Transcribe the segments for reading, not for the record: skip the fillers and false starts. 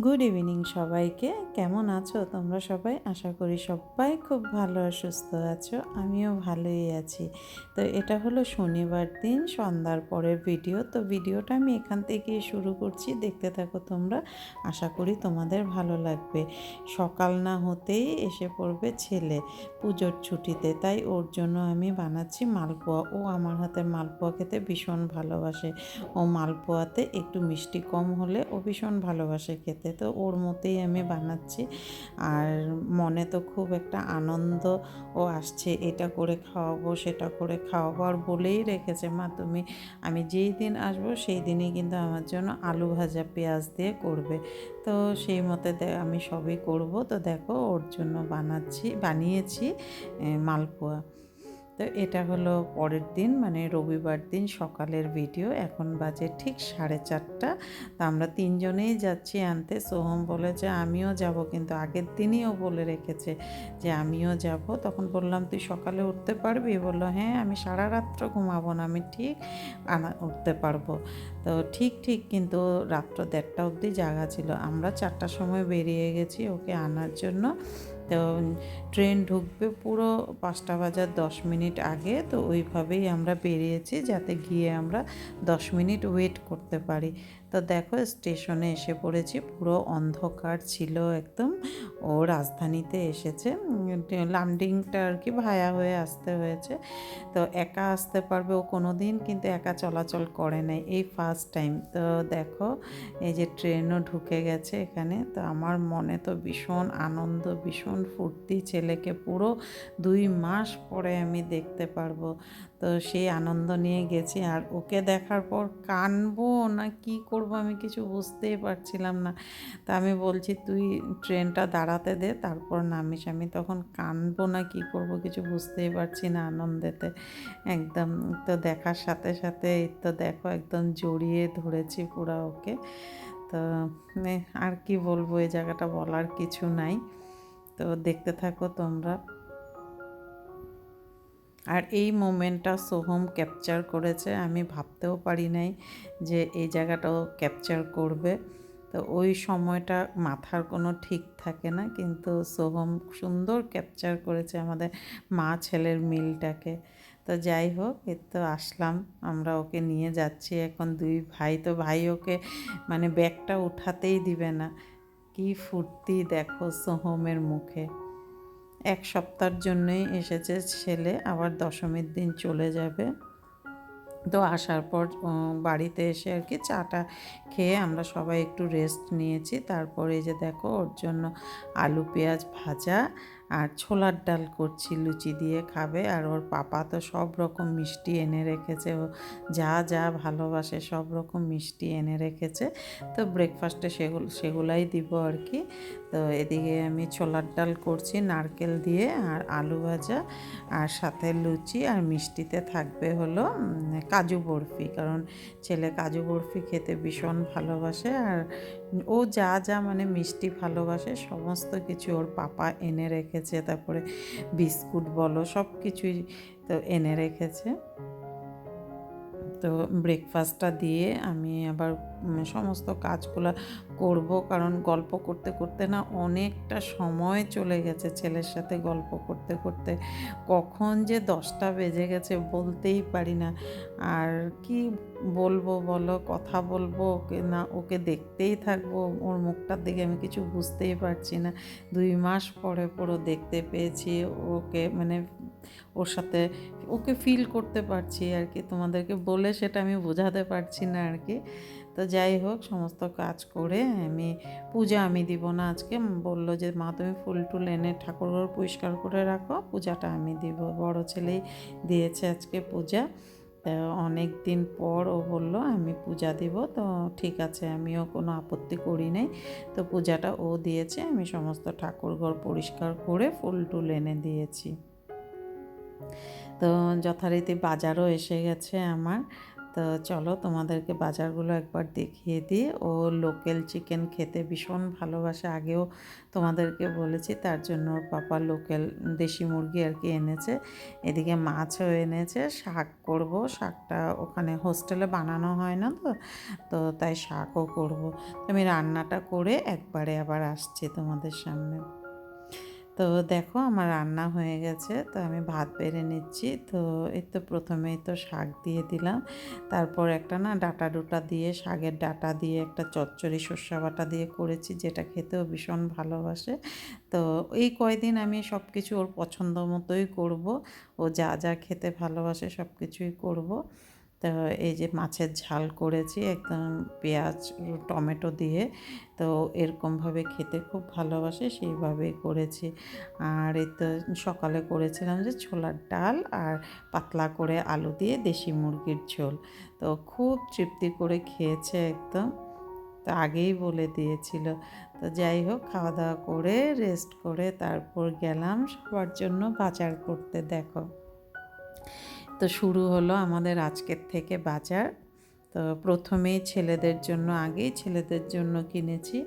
Good evening সবাইকে। কেমন আছো তোমরা সবাই? আশা করি সবাই খুব ভালো আর সুস্থ আছো। আমিও ভালোই আছি। তো এটা হলো শনিবার দিন সন্ধ্যার পরের ভিডিও। তো ভিডিওটা আমি এখান থেকেই শুরু করছি, দেখতে থাকো তোমরা। আশা করি তোমাদের ভালো লাগবে। সকাল না হতেই এসে পড়বে ছেলে পুজোর ছুটিতে, তাই ওর জন্য আমি বানাচ্ছি মালপোয়া। ও আমার হাতের মালপোয়া খেতে ভীষণ ভালোবাসে। ও মালপোয়াতে একটু মিষ্টি কম হলে ও ভীষণ ভালোবাসে খেতে। তো ওর মতেই আমি বানাচ্ছি। আর মনে তো খুব একটা আনন্দ ও আসছে, এটা করে খাওয়াবো সেটা করে খাওয়াবো, আর বলেই রেখেছে, মা তুমি আমি যেই দিন আসবো সেই দিনই কিন্তু আমার জন্য আলু ভাজা পেঁয়াজ দিয়ে করবে। তো সেই মতে আমি সবই করব। তো দেখো ওর জন্য বানিয়েছি মালপোয়া। তো এটা হলো পরের দিন, মানে রবিবার দিন সকালের ভিডিও। এখন বাজে ঠিক 4:30। তো আমরা তিনজনেই যাচ্ছি আনতে। সোহম বলেছে আমিও যাব, কিন্তু আগের দিনই ও বলে রেখেছে যে আমিও যাব। তখন বললাম তুই সকালে উঠতে পারবি? বললো হ্যাঁ, আমি সারা রাত্র ঘুমাবো না, আমি ঠিক উঠতে পারবো। তো ঠিক কিন্তু রাত্র 1:30 অবধি জাগা ছিল। আমরা 4টার সময় বেরিয়ে গেছি ওকে আনার জন্য। তো ট্রেন ঢুকবে পুরো 5টা বাজার 10 মিনিট আগে। তো ওইভাবেই আমরা বেরিয়েছি যাতে গিয়ে আমরা 10 মিনিট ওয়েট করতে পারি। তো দেখো স্টেশনে এসে পড়েছি, পুরো অন্ধকার ছিল একদম। ও রাজধানীতে এসেছে, লামডিংটা আর কি ভায়া হয়ে আসতে হয়েছে। তো একা আসতে পারবে, ও কোনো দিন কিন্তু একা চলাচল করে নাই, এই ফার্স্ট টাইম। তো দেখো এই যে ট্রেনও ঢুকে গেছে এখানে। তো আমার মনে তো ভীষণ আনন্দ, ভীষণ ফুর্তি, ছেলেকে পুরো 2 মাস পরে আমি দেখতে পারবো। তো সেই আনন্দ নিয়ে গেছি। আর ওকে দেখার পর কানবো না কি করব আমি কিছু বুঝতেই পারছিলাম না। তা আমি বলছি তুই ট্রেনটা দাঁড়াতে দে, তারপর নামিস। আমি তখন কানবো না কি করব কিছু বুঝতেই পারছি না আনন্দেতে একদম। তো দেখার সাথে সাথে এই তো দেখো একদম জড়িয়ে ধরেছি পুরা ওকে। তো আর কি বলবো, এই জায়গাটা বলার কিছু নাই। তো দেখতে থাকো তোমরা। আর এই মোমেন্টটা সোহম ক্যাপচার করেছে, আমি ভাবতেও পারি নাই যে এই জায়গাটাও ক্যাপচার করবে। তো ওই সময়টা মাথার কোনো ঠিক থাকে না, কিন্তু সোহম সুন্দর ক্যাপচার করেছে আমাদের মা ছেলের মিলটাকে। তো যাই হোক, এর তো আসলাম, আমরা ওকে নিয়ে যাচ্ছি এখন। দুই ভাই, তো ভাই ওকে মানে ব্যাগটা উঠাতেই দিবে না। কি ফুর্তি দেখো সোহমের মুখে। 1 সপ্তাহের জন্যই এসেছে ছেলে, আবার দশমীর দিন চলে যাবে। তো আসার পর বাড়িতে এসে আর কি চাটা খেয়ে আমরা সবাই একটু রেস্ট নিয়েছি। তারপরে এই যে দেখো ওর জন্য আলু পেঁয়াজ ভাজা আর ছোলার ডাল করছি, লুচি দিয়ে খাবে। আর ওর পাপা তো সব রকম মিষ্টি এনে রেখেছে, ও যা যা ভালোবাসে সব রকম মিষ্টি এনে রেখেছে। তো ব্রেকফাস্টে সেগুলাই দিব আর কি। তো এদিকে আমি ছোলার ডাল করছি নারকেল দিয়ে, আর আলু ভাজা, আর সাথে লুচি, আর মিষ্টিতে থাকবে হলো কাজু বরফি, কারণ ছেলে কাজু বরফি খেতে ভীষণ ভালোবাসে। আর ও যা যা মানে মিষ্টি ভালোবাসে সমস্ত কিছু ওর পাপা এনে রেখেছে। তারপরে বিস্কুট বলো সব কিছুই তো এনে রেখেছে। তো ব্রেকফাস্টটা দিয়ে আমি আবার সমস্ত কাজগুলো করব, কারণ গল্প করতে করতে না অনেকটা সময় চলে গেছে ছেলের সাথে গল্প করতে করতে। কখন যে 10টা বেজে গেছে বলতেই পারি না। আর কি বলবো বলো, কথা বলবো ওকে না ওকে দেখতেই থাকবো, ওর মুখটার দিকে আমি কিছু বুঝতেই পারছি না। 2 মাস পরে পুরো দেখতে পেয়েছি ওকে, মানে ওর সাথে ওকে ফিল করতে পারছি আর কি। তোমাদেরকে বলে সেটা আমি বোঝাতে পারছি না আর কি। তো যাই হোক, সমস্ত কাজ করে পূজা আমি দিব না আজকে। বললো যে মা তুমি ফুল টুল এনে ঠাকুরঘর পরিষ্কার করে রাখো, পূজাটা আমি দিব। বড় ছেলেই দিয়েছে আজকে পূজা। তো অনেক দিন পর ও বললো আমি পূজা দিব। তো ঠিক আছে, আমিও কোনো আপত্তি করি নাই। তো পূজাটা ও দিয়েছে, আমি সমস্ত ঠাকুরঘর পরিষ্কার করে ফুল টুল এনে দিয়েছি। তো যথারীতি বাজারও এসে গেছে আমার। তো চলো তোমাদেরকে বাজারগুলো একবার দেখিয়ে দিই। ও লোকাল চিকেন খেতে ভীষণ ভালোবাসে, আগেও তোমাদেরকে বলেছি, তার জন্য ওর পাপা লোকাল দেশি মুরগি আর কি এনেছে। এদিকে মাছও এনেছে, শাক করব, শাকটা ওখানে হোস্টেলে বানানো হয় না তো, তো তাই শাকও করব। আমি রান্নাটা করে একবারে আবার আসছি তোমাদের সামনে। তো দেখো আমার রান্না হয়ে গেছে, তো আমি ভাত বেড়ে নিচ্ছি। তো এই তো প্রথমেই তো শাক দিয়ে দিলাম, তারপর একটা না ডাঁটা ডুটা দিয়ে, শাকের ডাঁটা দিয়ে একটা চচ্চড়ি সর্ষে বাটা দিয়ে করেছি, যেটা খেতেও ভীষণ ভালোবাসে। তো এই কয়দিন আমি সব কিছু ওর পছন্দ মতোই করব, ও যা যা খেতে ভালোবাসে সব কিছুই করব। তো এই যে মাছের ঝাল করেছি একদম পেঁয়াজ টমেটো দিয়ে, তো এরকমভাবে খেতে খুব ভালোবাসে, সেইভাবেই করেছি। আর এই তো সকালে করেছিলাম যে ছোলার ডাল আর পাতলা করে আলু দিয়ে দেশি মুরগির ঝোল, তো খুব তৃপ্তি করে খেয়েছে একদম। তো আগেই বলে দিয়েছিল। তো যাই হোক, খাওয়া দাওয়া করে রেস্ট করে তারপর গেলাম সবার জন্য বাজার করতে। দেখো, তো শুরু হলো আমাদের আজকের থেকে বাজার। তো প্রথমেই ছেলেদের জন্য, আগেই ছেলেদের জন্য কিনেছি,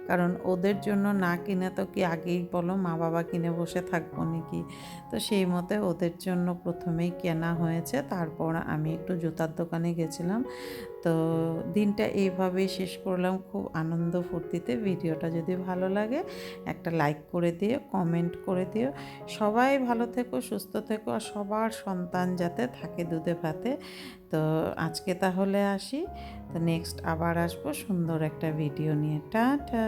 কারণ ওদের জন্য না কিনে তো কি আগেই বলো মা বাবা কিনে বসে থাকবো নাকি। তো সেই মতে ওদের জন্য প্রথমেই কেনা হয়েছে, তারপর আমি একটু জুতার দোকানে গেছিলাম। তো দিনটা এইভাবেই শেষ করলাম খুব আনন্দ ফুর্তিতে। ভিডিওটা যদি ভালো লাগে একটা লাইক করে দিও, কমেন্ট করে দিও। সবাই ভালো থেকো, সুস্থ থেকো, আর সবার সন্তান যাতে থাকে দুধে ভাতে। তো আজকে তাহলে আসি, তো নেক্সট আবার আসবো সুন্দর একটা ভিডিও নিয়ে। টাটা।